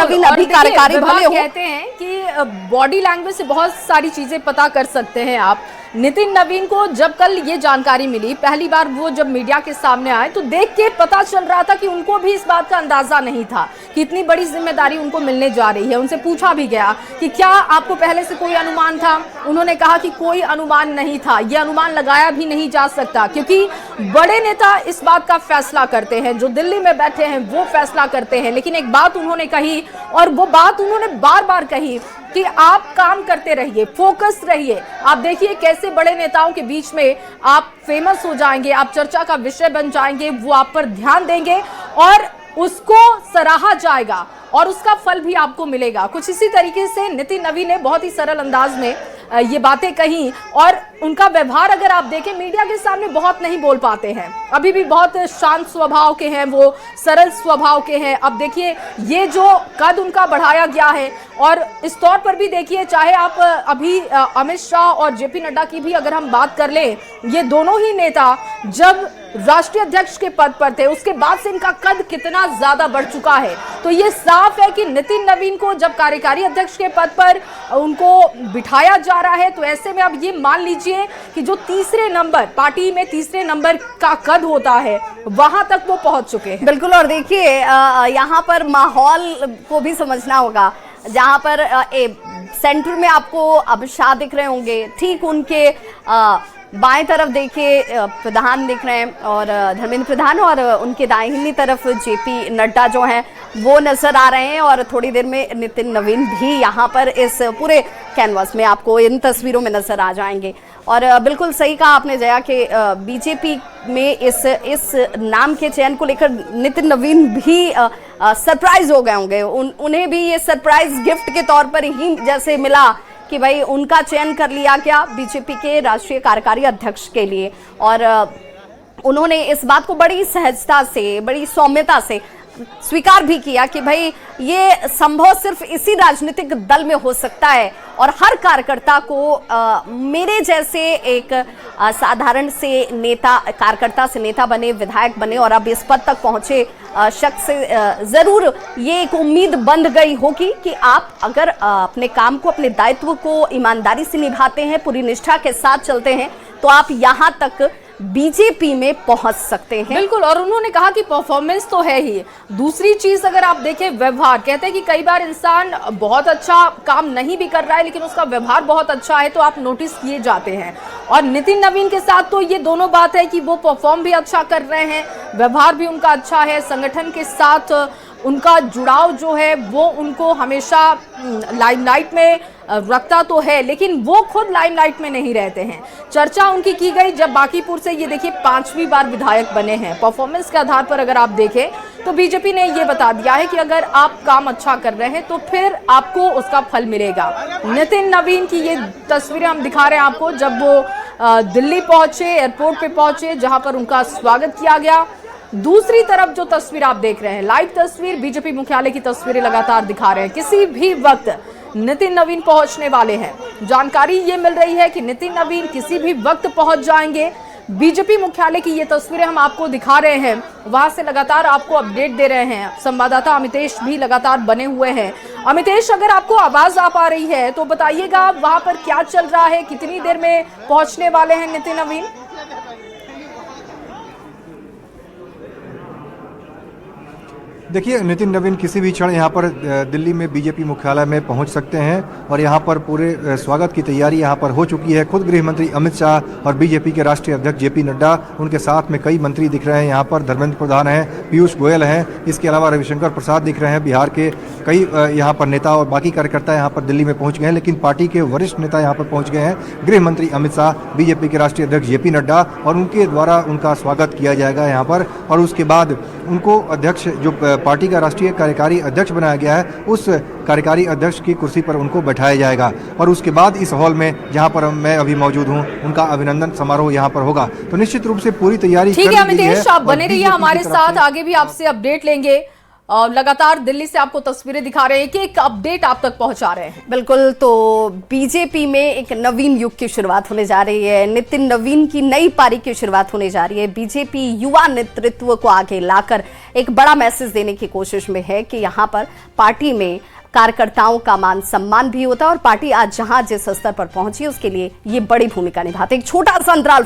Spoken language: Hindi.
नवीन अभी कार्यकारी भले हो। कहते हैं कि बॉडी लैंग्वेज से बहुत सारी चीजें पता कर सकते हैं आप। नितिन नवीन को जब कल ये जानकारी मिली, पहली बार वो जब मीडिया के सामने आए तो देख के पता चल रहा था कि उनको भी इस बात का अंदाजा नहीं था कि इतनी बड़ी जिम्मेदारी उनको मिलने जा रही है। उनसे पूछा भी गया कि क्या आपको पहले से कोई अनुमान था? उन्होंने कहा कि कोई अनुमान नहीं था, ये अनुमान लगाया भी नहीं जा सकता, क्योंकि बड़े नेता इस बात का फैसला करते हैं, जो दिल्ली में बैठे हैं वो फैसला करते हैं। लेकिन एक बात उन्होंने कही, और वो बात उन्होंने बार बार कही कि आप काम करते रहिए, फोकस रहिए। आप देखिए कैसे बड़े नेताओं के बीच में आप फेमस हो जाएंगे, आप चर्चा का विषय बन जाएंगे, वो आप पर ध्यान देंगे और उसको सराहा जाएगा और उसका फल भी आपको मिलेगा। कुछ इसी तरीके से नितिन नवीन ने बहुत ही सरल अंदाज में ये बातें कही, और उनका व्यवहार अगर आप देखें, मीडिया के सामने बहुत नहीं बोल पाते हैं, अभी भी बहुत शांत स्वभाव के हैं, वो सरल स्वभाव के हैं। अब देखिए ये जो कद उनका बढ़ाया गया है, और इस तौर पर भी देखिए, चाहे आप अभी अमित शाह और जेपी नड्डा की भी अगर हम बात कर लें, ये दोनों ही नेता जब राष्ट्रीय अध्यक्ष के पद पर थे उसके बाद से इनका कद कितना ज्यादा बढ़ चुका है। तो ये साफ है कि नितिन नवीन को जब कार्यकारी अध्यक्ष के पद पर उनको बिठाया जा रहा है, तो ऐसे में अब ये मान लीजिए कि जो तीसरे नंबर, पार्टी में तीसरे नंबर का कद होता है, वहां तक वो पहुंच चुके हैं। बिल्कुल, और देखिए यहाँ पर माहौल को भी समझना होगा। जहाँ पर सेंटर में आपको अमित शाह दिख रहे होंगे, ठीक उनके बाएं तरफ देखिए प्रधान दिख रहे हैं, और धर्मेंद्र प्रधान, और उनके दाहिनी तरफ जेपी नड्डा जो हैं वो नजर आ रहे हैं, और थोड़ी देर में नितिन नवीन भी यहाँ पर इस पूरे कैनवास में आपको इन तस्वीरों में नजर आ जाएंगे। और बिल्कुल सही कहा आपने जया कि बीजेपी में इस नाम के चयन को लेकर नितिन नवीन भी सरप्राइज हो गए होंगे। उन्हें भी ये सरप्राइज गिफ्ट के तौर पर ही जैसे मिला कि भाई उनका चयन कर लिया गया बीजेपी के राष्ट्रीय कार्यकारी अध्यक्ष के लिए, और उन्होंने इस बात को बड़ी सहजता से, बड़ी सौम्यता से स्वीकार भी किया कि भाई ये संभव सिर्फ इसी राजनीतिक दल में हो सकता है, और हर कार्यकर्ता को मेरे जैसे एक साधारण से नेता, कार्यकर्ता से नेता बने, विधायक बने और अब इस पद तक पहुंचे शख्स से जरूर ये एक उम्मीद बंध गई होगी कि आप अगर अपने काम को, अपने दायित्व को ईमानदारी से निभाते हैं, पूरी निष्ठा के साथ चलते हैं, तो आप यहाँ तक बीजेपी में पहुंच सकते हैं। बिल्कुल, और उन्होंने कहा कि परफॉर्मेंस तो है ही, दूसरी चीज अगर आप देखें व्यवहार, कहते हैं कि कई बार इंसान बहुत अच्छा काम नहीं भी कर रहा है लेकिन उसका व्यवहार बहुत अच्छा है तो आप नोटिस किए जाते हैं, और नितिन नवीन के साथ तो ये दोनों बात है कि वो परफॉर्म भी अच्छा कर रहे हैं, व्यवहार भी उनका अच्छा है, संगठन के साथ उनका जुड़ाव जो है वो उनको हमेशा लाइमलाइट में रखता तो है, लेकिन वो खुद लाइमलाइट में नहीं रहते हैं। चर्चा उनकी की गई जब बांकीपुर से, ये देखिए 5वीं बार विधायक बने हैं। परफॉर्मेंस के आधार पर अगर आप देखें तो बीजेपी ने ये बता दिया है कि अगर आप काम अच्छा कर रहे हैं तो फिर आपको उसका फल मिलेगा। नितिन नवीन की ये तस्वीरें हम दिखा रहे हैं आपको, जब वो दिल्ली पहुंचे, एयरपोर्ट पे पहुंचे, जहां पर उनका स्वागत किया गया। दूसरी तरफ जो तस्वीर आप देख रहे हैं, लाइव तस्वीर, बीजेपी मुख्यालय की तस्वीरें लगातार दिखा रहे हैं। किसी भी वक्त नितिन नवीन पहुंचने वाले हैं, जानकारी ये मिल रही है कि नितिन नवीन किसी भी वक्त पहुंच जाएंगे। बीजेपी मुख्यालय की ये तस्वीरें हम आपको दिखा रहे हैं, वहां से लगातार आपको अपडेट दे रहे हैं। संवाददाता अमितेश भी लगातार बने हुए हैं। अमितेश, अगर आपको आवाज आ पा रही है तो बताइएगा वहां पर क्या चल रहा है, कितनी देर में पहुंचने वाले हैं नितिन नवीन? देखिए, नितिन नवीन किसी भी क्षण यहाँ पर दिल्ली में बीजेपी मुख्यालय में पहुँच सकते हैं, और यहाँ पर पूरे स्वागत की तैयारी यहाँ पर हो चुकी है। खुद गृह मंत्री अमित शाह और बीजेपी के राष्ट्रीय अध्यक्ष जेपी नड्डा, उनके साथ में कई मंत्री दिख रहे हैं। यहाँ पर धर्मेंद्र प्रधान हैं, पीयूष गोयल हैं, इसके अलावा रविशंकर प्रसाद दिख रहे हैं। बिहार के कई यहाँ पर नेता और बाकी कार्यकर्ता यहाँ पर दिल्ली में पहुँच गए हैं, लेकिन पार्टी के वरिष्ठ नेता यहाँ पर पहुँच गए हैं। गृह मंत्री अमित शाह, बीजेपी के राष्ट्रीय अध्यक्ष जेपी नड्डा, और उनके द्वारा उनका स्वागत किया जाएगा यहाँ पर, और उसके बाद उनको अध्यक्ष, जो पार्टी का राष्ट्रीय कार्यकारी अध्यक्ष बनाया गया है, उस कार्यकारी अध्यक्ष की कुर्सी पर उनको बैठाया जाएगा, और उसके बाद इस हॉल में जहां पर मैं अभी मौजूद हूं, उनका अभिनंदन समारोह यहां पर होगा। तो निश्चित रूप से पूरी तैयारी ठीक है अमितेश, आप बने रहिए हमारे साथ, आगे भी आपसे अपडेट लेंगे। लगातार दिल्ली से आपको तस्वीरें दिखा रहे हैं, एक अपडेट आप तक पहुंचा रहे हैं। बिल्कुल, तो बीजेपी में एक नवीन युग की शुरुआत होने जा रही है। नितिन नवीन की नई पारी की शुरुआत होने जा रही है। बीजेपी युवा नेतृत्व को आगे लाकर एक बड़ा मैसेज देने की कोशिश में है कि यहाँ पर पार्टी में कार्यकर्ताओं का मान सम्मान भी होता है और पार्टी आज जहां जिस स्तर पर पहुंची उसके लिए ये बड़ी भूमिका निभाती है। एक छोटा सा अंतराल